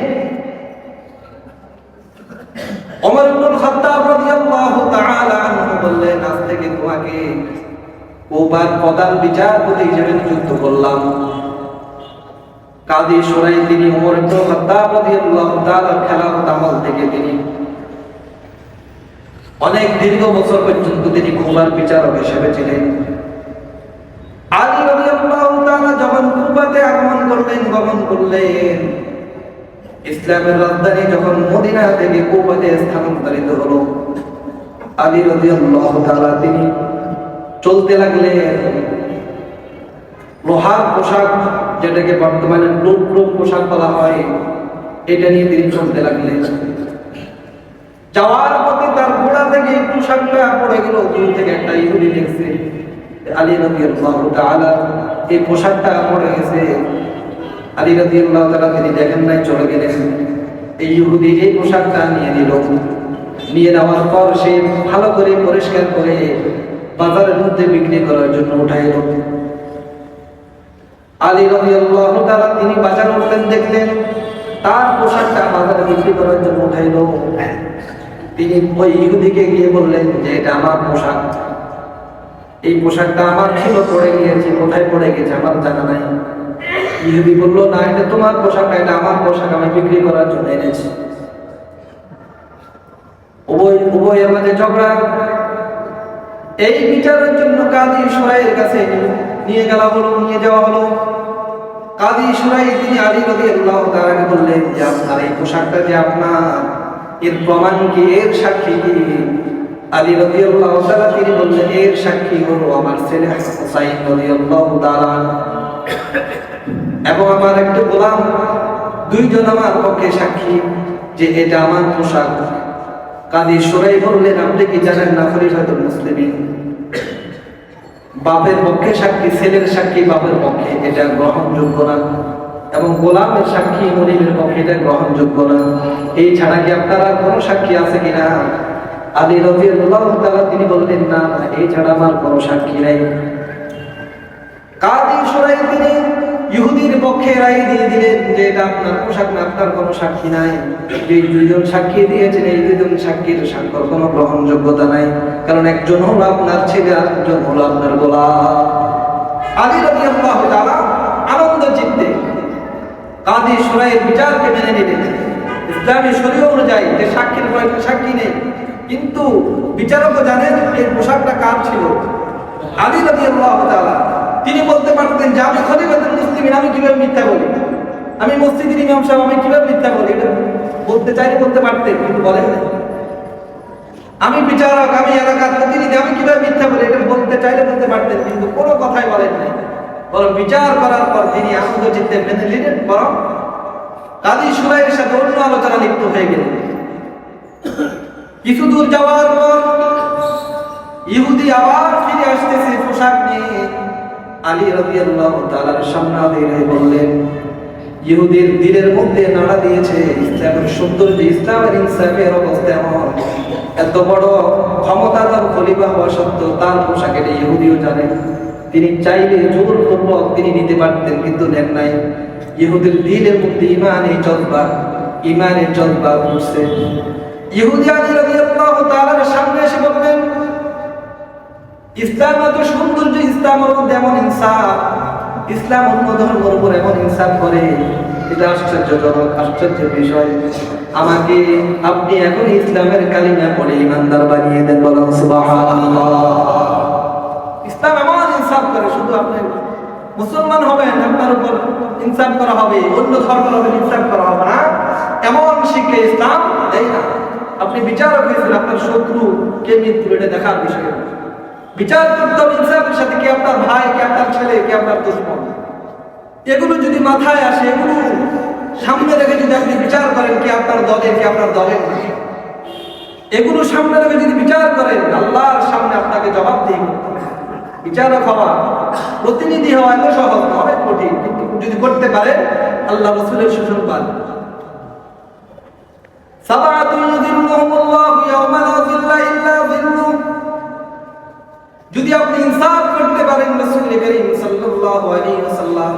ওমর ইবনুল খাত্তাব রাদিয়াল্লাহু তাআলা আনহু বললেন আজ থেকে তোমাকে কুফার প্রধান বিচারপতি হিসেবে নিযুক্ত করলাম। কাজী সুরাই তিনি ওমর ইবনুল খাত্তাব রাদিয়াল্লাহু তাআলার খেলাফত আমল থেকে তিনি অনেক দীর্ঘ বছর পর্যন্ত তিনি কুফার বিচারক হিসেবে ছিলেন। আলী রাদিয়াল্লাহু তাআলা যখন কুফাতে গমন করলেন, ইসলামের রাজধানী যখন মদিনা থেকে কুফাতে স্থানান্তরিত হলো, আলী রাদিয়াল্লাহু তাআলা তিনি চলতে লাগলেন লোহার পোশাক, যেটাকে বর্তমানে টুকরো পোশাক বলা হয়, এটা নিয়ে তিনি চলতে লাগলেন। যাওয়ার পথে তার ঘোড়া থেকে এই পোশাকটা পড়ে গেল, দূর থেকে একটা ইহুদি দেখছে আলী রাদিয়াল্লাহু তাআলা এই পোশাকটা পড়ে গেছে। আলী রাদিয়াল্লাহু তাআলা তিনি দেখেন নাই, চলে গেলেন। এই ইহুদি এই পোশাকটা নিয়ে নিল, নিয়ে নেওয়ার পর সে ভালো করে পরিষ্কার করে বাজারের মধ্যে বিক্রি করার জন্য উঠাইল। আলী রাদিয়াল্লাহু তাআলা তিনি বাজার উঠলেন, দেখলেন তার পোশাকটা বাজারে বিক্রি করার জন্য উঠাইল। তিনি ওই ইহুদিকে গিয়ে বললেন যে এটা আমার পোশাক, এই পোশাকটা আমার ছিল, পড়ে গিয়েছে, কোথায় পড়ে গেছে আমার জানা নাই। ইহুদি বলল না, এটা তোমার পোশাক না, এটা আমার পোশাক, আমি বিক্রি করার জন্য এনেছি। উভয়ের মাঝে ঝগড়া। এই বিচারের জন্য কাজী সুরাইয়ের কাছে নিয়ে যাওয়া হলো। কাজী সুরাই তিনি আলী রাদিয়াল্লাহু তাআলাকে বললেন যে আপনার এই পোশাকটা যে আপনার, এর প্রমাণ কি, এর সাক্ষী কি? আলী রাদিয়াল্লাহু তাআলা তিনি বললেন এর সাক্ষী হলো আমার ছেলে হুসাইন রাদিয়াল্লাহু তাআলা এবং আমার একটা গোলাম, দুইজন আমার পক্ষে সাক্ষী যে এটা আমার পোশাক। কাজী সুরাই বললেন আপনি কি জানেন না খলিফাতুল মুসলিমিন বাপের পক্ষে সাক্ষী, ছেলের সাক্ষী বাপের পক্ষে, এটা গ্রহণযোগ্য না, এবং গোলামের সাক্ষী মনিবের পক্ষে এটা গ্রহণযোগ্য না। এই ছাড়া কি আপনারা কোনো সাক্ষী আছে কিনা? আলী রাদিয়াল্লাহু তাআলা তিনি বললেন না, এই ছাড়া আমার কোনো সাক্ষী নাই। কাজী সুরাই তিনি ইহুদির পক্ষে রায় দিয়ে দিলেন যে এটা আপনার পোশাক না, আপনার কোনো সাক্ষী নাই। যে দুইজন সাক্ষী দিয়েছেন এই দুইজন সাক্ষীর সাক্ষ্যর কোনো গ্রহণযোগ্যতা নাই, কারণ একজন হলো আপনার ছেলে আর একজন হলো আপনার গোলাম। আলী রাদিয়াল্লাহু তাআলা আনন্দ চিত্তে কাজী শুরাইয়ের বিচারকে মেনে নিলেন। ইসলামী শরীয়ত অনুযায়ী যে সাক্ষীর পরে সাক্ষী নেই, কিন্তু বিচারকও জানেন এই পোশাকটা কার ছিল, আলী রাদিয়াল্লাহু তাআলা। তিনি বলতে পারতেন যে আমি খলিফাতুল মুসলিমিন, আমি কিভাবে মিথ্যা বলি, আমি মসজিদের ইমাম সাহেব, আমি কিভাবে মিথ্যা বলি, এটা বলতে চাইলে বলতে পারতেন, কিন্তু বলেন না। আমি বিচারক, আমি এলাকার প্রতিনিধি, আমি কিভাবে মিথ্যা বলি, এটা বলতে চাইলে বলতে পারতেন, কিন্তু কোনো কথাই বলেন নাই। বরং বিচার করার পর তিনি আনন্দ চিত্তে মেনে নিলেন, বরং কাজী শুরাইয়ের সাথে অন্য আলোচনা লিপ্ত হয়ে গেলেন। কিছু দূর যাওয়ার পর ইহুদি আবার ফিরে আসতেছে পোশাক নিয়ে। আলী রাদিয়াল্লাহু তাআলার সামনে দাঁড়িয়ে বললেন, ইহুদির দিলের মধ্যে নাড়া দিয়েছে ইসলামের সৌন্দর্য, ইসলামের ইনসাফের অবস্থা এমন, এত বড় ক্ষমতাধর খলিফা হওয়া সত্ত্বেও তার পোশাক এটা ইহুদিও জানে। তিনি চাইলে জোরপূর্বক তিনি নিতে পারতেন, কিন্তু নেন নাই। ইহুদির দিলের মধ্যে ইমানের জজ্বা উঠছে। ইহুদি আলী রাদিয়াল্লাহু তাআলার সামনে এসে বললেন, ইসলাম এত সৌন্দর্য, ইসলামের মধ্যে এমন ইনসাফ, ইসলাম অন্য ধর্মের উপর এমন ইনসাফ করে, এটা আশ্চর্যজনক, আশ্চর্যের বিষয়। আমাকে আপনি এখন ইসলামের কালিমা পড়ে ইমানদার বানিয়ে দেন, বলেন সুবহানাল্লাহ। ইসলাম এমন ইনসাফ করে, শুধু আপনি মুসলমান হবেন আপনার উপর ইনসাফ করা হবে, অন্য ধর্মের উপর ইনসাফ করা হবে না, এমন শিক্ষা ইসলাম দেয় না। আপনি বিচারক হয়েছেন, আপনার শত্রু কে মিত্র এটা দেখার বিষয়। বিচার করতে হবে ইনসাফের সাথে, কে আপনার ভাই, কে আপনার ছেলে, কে আপনার দুশমন। এগুলো যদি মাথায় আসে, এগুলো সামনে রেখে যদি আপনি বিচার করেন, কে আপনার দলের, কে আপনার দলের না, এগুলো সামনে রেখে যদি বিচার করেন, আল্লাহর সামনে আপনাকে জবাব দিয়ে বিচারক হওয়া, প্রতিনিধি হওয়া এত সহজ না, অনেক কঠিন, কিন্তু যদি করতে পারেন আল্লাহ রাসূলের সুসংবাদ, সাবাতুন ইউযিল্লুহুমুল্লাহু ইয়াওমা লা যিল্লা ইল্লা যিল্লুহু। যদি আপনি ইনসাফ করতে পারেন, রাসূল করিম সাল্লাল্লাহু আলাইহি ওয়াসাল্লাম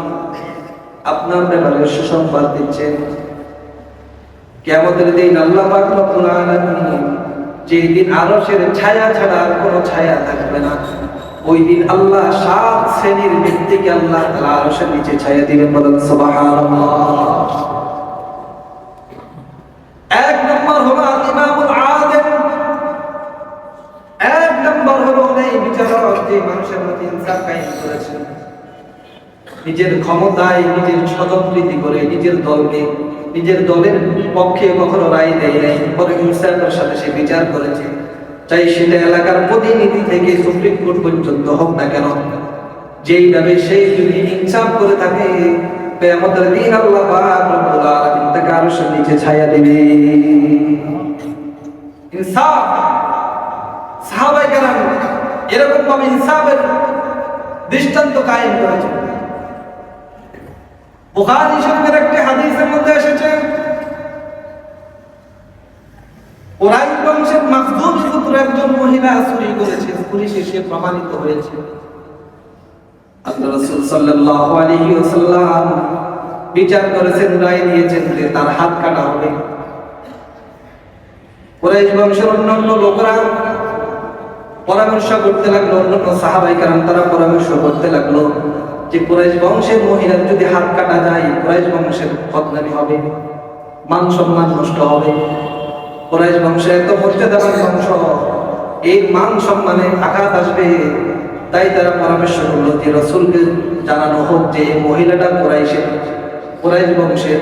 আপনার ব্যাপারে সুসংবাদ দিচ্ছেন, কিয়ামতের দিন আল্লাহ পাক রব্বুল আলামিন যেই দিন আরশের ছায়া ছাড়া আর কোনো ছায়া থাকবে না, ওই দিন আল্লাহ 7 শ্রেণীর ব্যক্তিকে আল্লাহ তাআলা আরশের নিচে ছায়া দিবেন, বলেন সুবহানাল্লাহ। এক নম্বর হলো ইমামুল আদিল, এক নম্বর হলো এই বিচারক যে মানুষের মধ্যে ইনসাফ কায়েম করেছেন, নিজের ক্ষমতায় নিজের স্বজনপ্রীতি করে নিজের দলের পক্ষে কখনো রায় দেয় নাই, বরং ইনসাফের সাথে সে বিচার করেছে, চাই সেটা এলাকার প্রতিনিধি থেকে সুপ্রিম কোর্ট পর্যন্ত হোক না কেন, যেইভাবে সেই যদি ইনসাফ করে থাকে, কিয়ামতের দিন আল্লাহ পাক রব্বুল আলামিন তাকে আরশের নিচে ছায়া দিবে। ইনসাফ, সাহাবায়ে কেরাম এরকম ভাবে ইনসাফের দৃষ্টান্ত কায়েম করেছেন। বুখারী শরীফের একটি হাদিসের মধ্যে এসেছে, কুরাইশ বংশের মাখজুম পুত্র একজন মহিলা চুরি করেছে, পুলিশ এসে প্রমাণিত হয়েছে। আল্লাহ রাসূল সাল্লাল্লাহু আলাইহি ওয়াসাল্লাম বিচার করেছেন, রায় দিয়েছেন যে তার হাত কাটা হবে। কুরাইশ বংশের অন্যান্য লোকরা পরামর্শ করতে লাগলো, অন্যান্য সাহাবায়ে কেরাম তারা পরামর্শ করতে লাগলো যে কুরাইশ বংশের মহিলার যদি হাত কাটা যায়, কুরাইশ বংশের বদনামি হবে, মান সম্মান নষ্ট হবে। কুরাইশ বংশের এত মর্যাদাবান বংশ, এই মান সম্মানে আঘাত আসবে। তাই তারা পরামর্শ করলো যে রাসূলকে জানানো হোক যে মহিলাটা কুরাইশ বংশের।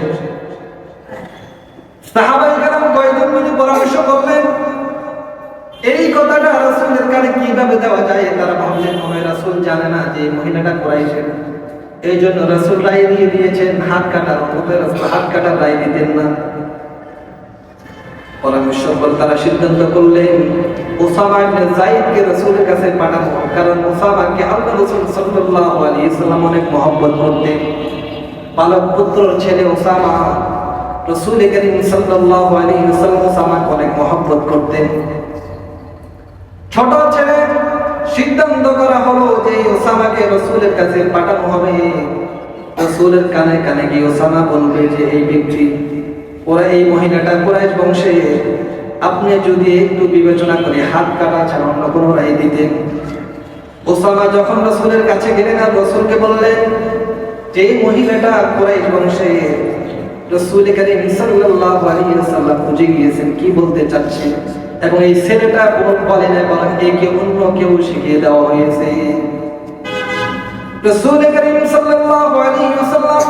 সাহাবায়ে কেরাম কয়েকজন মিলে পরামর্শ করলেন, এই কথাটা রাসূলের কানে কিভাবে দেওয়া যায়। তারা ভাবলেন মনে হয় রাসূল জানে না যে মহিলাটা কুরাইশের, এই জন্য রাসূল রায় দিয়ে দিয়েছেন হাত কাটার, তবে রাসূল হাত কাটার রায় দিতেন না। পরামর্শ করে তারা সিদ্ধান্ত করলেন উসামা ইবনে যায়েদকে রাসূলের কাছে পাঠানো, কারণ উসামাকে আল্লাহ রাসূল সাল্লাল্লাহু আলাইহি ওয়াসাল্লাম অনেক মহব্বত করতেন। পালক পুত্র ছেলে উসামা, রাসূল করিম সাল্লাল্লাহু আলাইহি ওয়াসাল্লাম উসামাকে অনেক মহব্বত করতেন। ছোট ছেলে, সিদ্ধান্ত করা হলো যে উসামাকে রাসূলের কাছে পাঠানো হবে। রাসূলের কানে কানে গিয়ে উসামা বলবে যে এই ব্যক্তি, ওরা এই মহিলাটা কুরাইশ বংশে, আপনি যদি একটু বিবেচনা করে হাত কাটা ছাড়া অন্য কোনো রায় দিতেন। ওসামা যখন রাসূলের কাছে গেলেন আর রাসূলকে বললেন যে মহিলাটা কুরাইশ বংশে রাসূল করিম সাল্লাল্লাহু আলাইহি ওয়াসাল্লাম বুঝে গিয়েছেন কি বলতে চাচ্ছে, এবং এই ছেলেটা বলে না, বরং একে অন্য কেউ শিখিয়ে দেওয়া হয়েছে। রাসূল করিম সাল্লাল্লাহু আলাইহি ওয়াসাল্লাম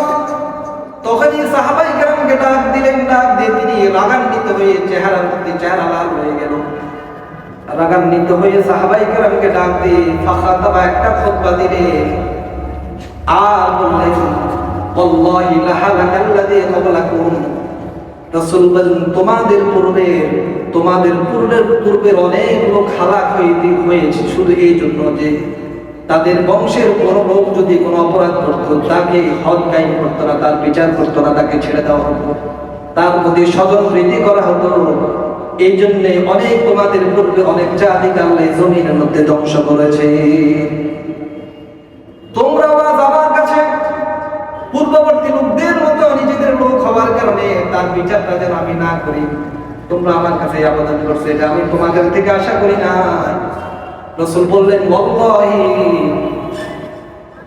তখনই সাহাবায়ে কেরামকে ডাক দিলেন, ডাক দিয়ে তিনি রাগান্বিত হয়ে চেহারা লাল হয়ে গেল। রাগান্বিত হয়ে সাহাবায়ে কেরামকে ডাক দিয়ে ফাখাতাবা একটা খুতবা দিলেন, আর বললেন ওয়াল্লাহি লাহালাকাল্লাযী ক্বাবলাকুম, রাসূল বলেন তোমাদের পূর্বের অনেক লোক হালাক হয়েছে শুধু এই জন্য যে তাদের বংশের কোনো লোক যদি কোনো অপরাধ করত তাকে হদ কায়েম করতো না, তার বিচার করতো না, তাকে ছেড়ে দেওয়া হতো, তার প্রতি স্বজন প্রীতি করা হতো। এই জন্য তোমাদের পূর্বে অনেক জাতিকে আল্লাহ জমিনের মধ্যে ধ্বংস করেছে। তোমরা আজ আমার কাছে পূর্ববর্তী লোকদের মতো নিজেদের লোক হওয়ার কারণে তার বিচারটা যেন আমি না করি, তোমরা আমার কাছে আবেদন করছে, এটা আমি তোমাদের থেকে আশা করি না। রাসূল বললেন ওয়াল্লাহি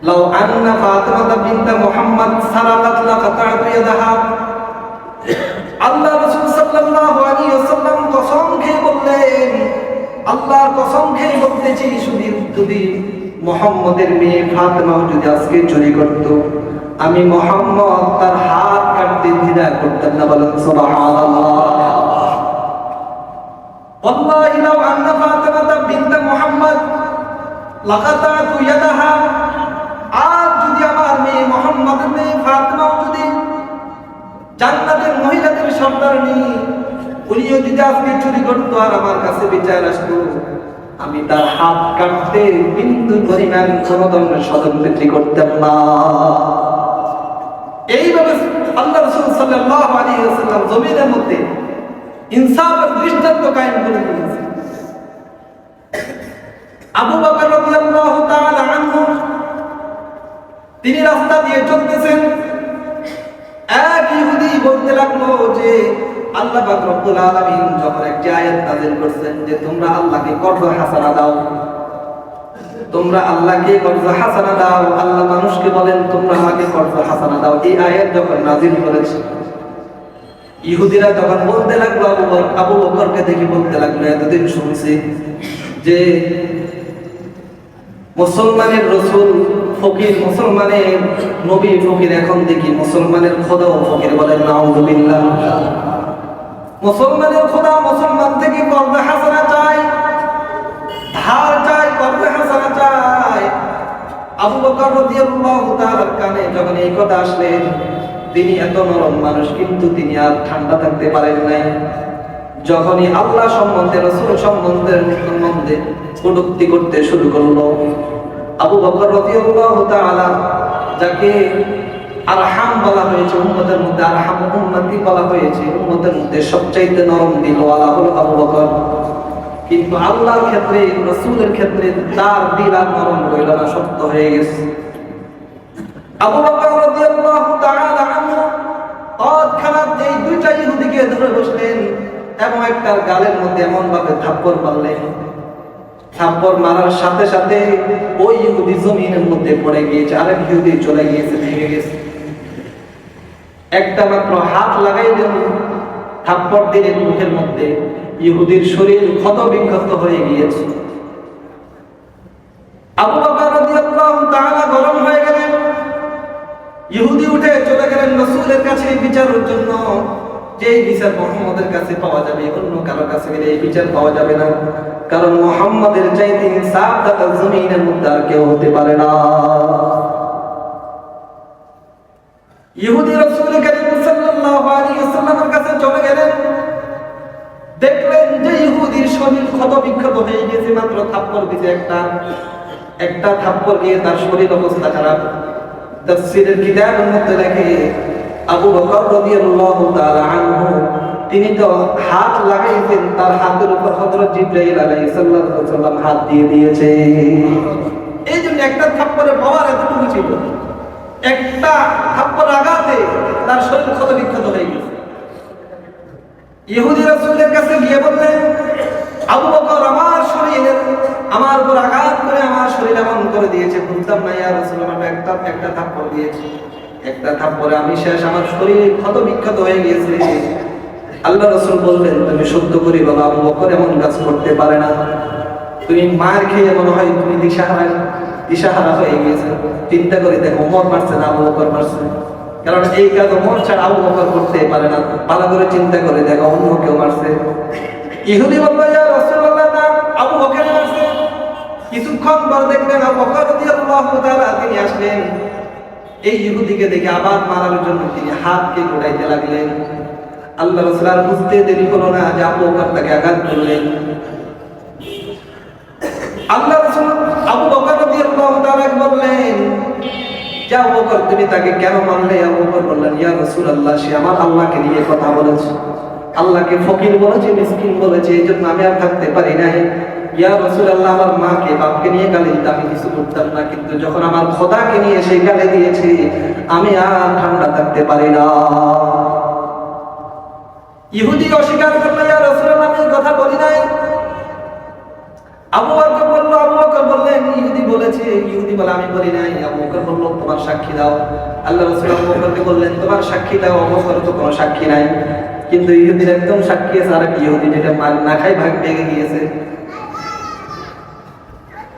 লাউ আন্না ফাতিমা বিনত মুহাম্মদ সারাকাত লাকাতাতু ইয়াদাহা, আল্লাহ রাসূল সাল্লাল্লাহু আলাইহি ওয়াসাল্লাম কসম খেয়ে বললেন, আল্লাহর কসম খেয়ে বলতেছি, যদি মুহাম্মদের মেয়ে ফাতিমাও যদি আজকে চুরি করত, আমি মুহাম্মদ তার হাত কাটতে দ্বিধা করতাম না। বলেন সুবহানাল্লাহ। ওয়াল্লাহি লাউ আন্না ফাতিমা বিনত মুহাম্মদ লাকাতাতু ইয়াদাহা, আর যদি আমার মেয়ে মুহাম্মদের মেয়ে ফাতিমাও যদি জান্নাতের মহিলাদের সর্দারনী, উনিও যদি আজকে চুরি করতো আর আমার কাছে বিচার আসতো, আমি তার হাত কাটতে বিন্দু পরিমাণ কোন ধরনের স্বতন্ত্রী করতাম না। এইভাবে আল্লাহ রাসূল সাল্লাল্লাহু আলাইহি ওয়াসাল্লাম জমিনের মধ্যে ইনসাফের দৃষ্টান্ত কায়েম করে দিয়েছেন। আবু বকর রাদিয়াল্লাহু তাআলা আনহু তিনি রাস্তা দিয়ে চলতেছেন, এক ইহুদি বলতে লাগলো যে আল্লাহ পাক রব্বুল আলামিন যখন একটা আয়াত নাযিল করছেন যে তোমরা আল্লাহকে কর্জ হাসানা দাও, তোমরা আল্লাহকে কর্জ হাসানা দাও, আল্লাহ মানুষকে বলেন তোমরা আমাকে কর্জ হাসানা দাও, এই আয়াত যখন নাযিল করেছে, ইহুদিরা তখন বলতে লাগলো, আবু বকরকে দেখি বলতে লাগলো, এতদিন শুনছি যে মুসলমানের রাসূল ফকির, মুসলমানের নবী ফকির, এখন দেখি মুসলমানের খোদা ও ফকির। বলেন নাউযুবিল্লাহ। মুসলমানের খোদা মুসলমান থেকে কর্জ হাসানা চায়, ধার চায়, কর্জ হাসানা চায়। আবু বকর রাদিয়াল্লাহু তাআলার কানে যখন এই কথা আসলেন, তিনি এত নরম মানুষ কিন্তু তিনি আর ঠান্ডা থাকতে পারেন নাই। যখনই আল্লাহ সম্বন্ধে রাসূল সম্বন্ধে কটূক্তি করতে শুরু করলো, আবু বকর রাদিয়াল্লাহু তাআলা, যাকে আরহাম বলা হয়েছে, উম্মতের মধ্যে আরহাম উম্মতি বলা হয়েছে, উম্মতের মধ্যে সবচাইতে নরম দিলওয়ালা হলো আবু বকর, কিন্তু আল্লাহর ক্ষেত্রে রাসূলের ক্ষেত্রে তার দিল আর নরম হইল না, শক্ত হয়ে গেছে। আবু বকর রাদিয়াল্লাহু তাআলা আনহু তৎক্ষণাৎ এই দুইটা ইহুদিকে ধরে বসলেন এবং একটার গালের মধ্যে এমন ভাবে থাপ্পড় মারলেন, থাপ্পড় মারার সাথে সাথে ওই ইহুদি জমিনের মধ্যে পড়ে গিয়েছে, আরেক ইহুদি চলে গিয়েছে, ভেঙে গেছে। একটা মাত্র হাত লাগাইলেন, থাপ্পড় দিলেন মুখের মধ্যে, ইহুদির শরীর ক্ষত বিক্ষত হয়ে গিয়েছে। আবু বকর রাদিয়াল্লাহু তাআলা গরম হয়ে গেলেন, ইহুদি উঠে চলে গেলেন রাসূলের কাছে বিচারের জন্য, যে বিচার মুহাম্মদের কাছে পাওয়া যাবে, অন্য কারো কাছে গেলে এই বিচার পাওয়া যাবে না, কারণ মুহাম্মদের চাইতে ইনসাফ দাতা জমিনের মধ্যে আর কেউ হতে পারে না। ইহুদি রাসূল করিম সাল্লাল্লাহু আলাইহি ওয়াসাল্লামের কাছে চলে গেলেন, দেখলেন যে ইহুদির শরীর ক্ষত বিক্ষত হয়ে গেছে, মাত্র থাপ্পড় দিতে একটা থাপ্পড় দিয়ে তার শরীর অবস্থা খারাপ। তাফসীরের কিতাবের মধ্যে লেখে আবু বকর রাদিয়াল্লাহু তাআলা আনহু তিনি তো হাত লাগাইছেন, তার হাতের উপর হযরত জিবরাইল আলাইহিস সালাম হাত দিয়ে দিয়েছে। এই জন্য একটা থাপ্পড়ের পাওয়ার এতটুকু ছিল, একটা থাপ্পড় আঘাতে তার শরীর ক্ষত বিক্ষত হয়ে গেছে। ইহুদি রাসূলের কাছে গিয়ে বললেন, আবু বকর আমার উপর আঘাত করে আমার শরীর এমন করে দিয়েছে, বুঝতাম না ইয়া রাসূলুল্লাহ, একটা থাপ্পড় দিয়েছে। একটা থাপ্পড়ে আমি শেষ, আমার শরীর ক্ষত বিক্ষত হয়ে গিয়েছে। আল্লাহ রাসূল বললেন, তুমি সত্য করে বলো আবু বকর এমন কাজ করতে পারে না। তুমি মার খেয়ে মনে হয় তুমি দিশাহারা হয়ে গিয়েছে। চিন্তা করে দেখো, ওমর মারছে না আবু বকর মারছে? কারণ এই কাজ ওমর ছাড়া আবু বকর করতে পারে না। ভালো করে চিন্তা করে দেখো, অন্য কেউ মারছে? ইহুদি বলল, ইয়া রাসূলুল্লাহ, না, আবু বকর মারছে। কিছুক্ষণ পর দেখলেন আবু বকর রাদিয়াল্লাহু তাআলা তিনি আসলেন। এই ইহুদিকে দেখে আবার মারার জন্য তিনি হাতকে ঘোরাইতে লাগলেন। আল্লাহ রাসূল আর বুঝতে দেরি হলো না যে আবু বকর তাকে আঘাত করলেন। আল্লাহ রাসূল আবু বকর রাদিয়াল্লাহু তাআলা বললেন, যে আবু বকর তুমি তাকে কেন মারলে? আবু বকর বললেন, ইয়া রাসূলুল্লাহ, সে আমার আল্লাহকে নিয়ে কথা বলেছে, আল্লাহকে ফকির বলেছে, মিসকিন বলেছে, এই জন্য আমি আর থাকতে পারি নাই। ইয়া রাসূলুল্লাহ, আমার মাকে বাপকে নিয়ে গালি দিতে আমি কিছু করতাম না, কিন্তু যখন আমার খোদাকে নিয়ে সেই গালি দিয়েছে আমি আর ঠান্ডা থাকতে পারি না। ইহুদি অস্বীকার করলো, ইয়া রাসূলুল্লাহ, আমি কথা বলি নাই। আবু বকর বললেন, ইহুদি বলেছে। ইহুদি বলে, আমি বলি নাই। আবু বকর বলল, তোমার সাক্ষী দাও। আল্লাহ রাসূল আবু বকরকে বললেন, তোমার সাক্ষী দাও। আবু বকর তো কোনো সাক্ষী নাই, কিন্তু ইহুদির একদম সাক্ষী আছে। আর ইহুদি যেটা মার না খাই ভাগ পেয়ে গিয়েছে।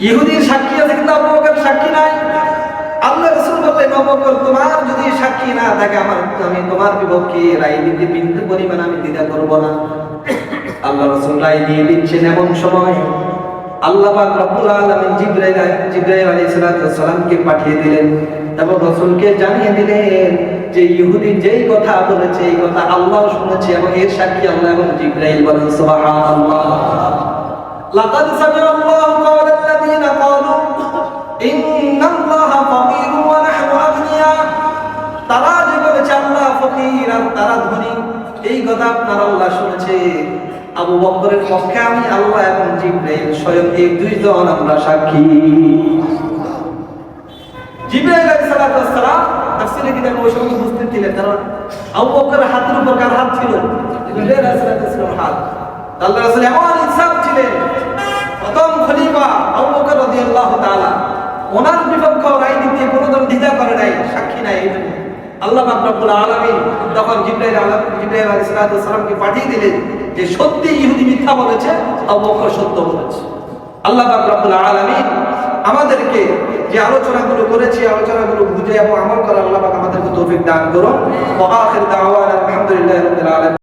ইহুদির সাক্ষী আছে, কিন্তু আবু বকর সাক্ষী নাই। আল্লাহ রাসূল বললেন, আবু বকর, তোমার যদি সাক্ষী না থাকে আমি তোমার বিপক্ষে রায় দিতে বিন্দু পরিমাণ আমি দ্বিধা করব না। আল্লাহ রাসূল রায় দিয়ে দিচ্ছেন, এমন সময় আল্লাহ পাক রব্বুল আলামিন জিবরাইল আলাইহিস সালামকে পাঠিয়ে দিলেন এবং রাসূলকে জানিয়ে দিলেন যে ইহুদি যেই কথা বলেছে এই কথা আল্লাহ শুনেছে এবং এর সাক্ষী আল্লাহ এবং জিবরাইল। বলেন সুবহানাল্লাহ। লাকাদ সামিআল্লাহু কাওলাল্লাযীনা ক্বালু ইন্নাল্লাহা ফাকীরুন ওয়া নাহনু আগনিয়া। তারা যে বলেছে আল্লাহ ফকির আর তারা ধনী, এই কথা আপনার আল্লাহ শুনেছে। আবু বকরের পক্ষে আমি আল্লাহ এবং জিবরাইল স্বয়ং এই দুইজন আমরা সাক্ষী। জিবরাইল আলাইহিস সালাম তাফসীরে কিতাবে ওই সময় উপস্থিত ছিলেন, কারণ আবু বকরের হাতের উপর কার হাত ছিল? জিবরাইল আলাইহিস সালামের হাত। আল্লাহ রাসূল এমন ইনসাফ ছিলেন, প্রথম খলিফা আবু বকর রাদিয়াল্লাহু তাআলা, ওনার বিপক্ষে রায় দিতে কোনো ধরনের দ্বিধা করে নাই, সাক্ষী নাই। এই জন্য আল্লাহ পাক রব্বুল আলামিন তখন জিবরাইল আলাইহিস সালামকে পাঠিয়ে দিলেন যে সত্যি ইহুদি মিথ্যা বলেছে, আবু বকর সত্য বলেছে। আল্লাহ পাক রব্বুল আলামিন আমাদেরকে যে আলোচনাগুলো করেছি, আলোচনাগুলো বুঝে এবং আমল করার আল্লাহ পাক আমাদেরকে তৌফিক দান করুন। ওয়া আখির দাওয়ানা আলহামদুলিল্লাহি রাব্বিল আলামিন।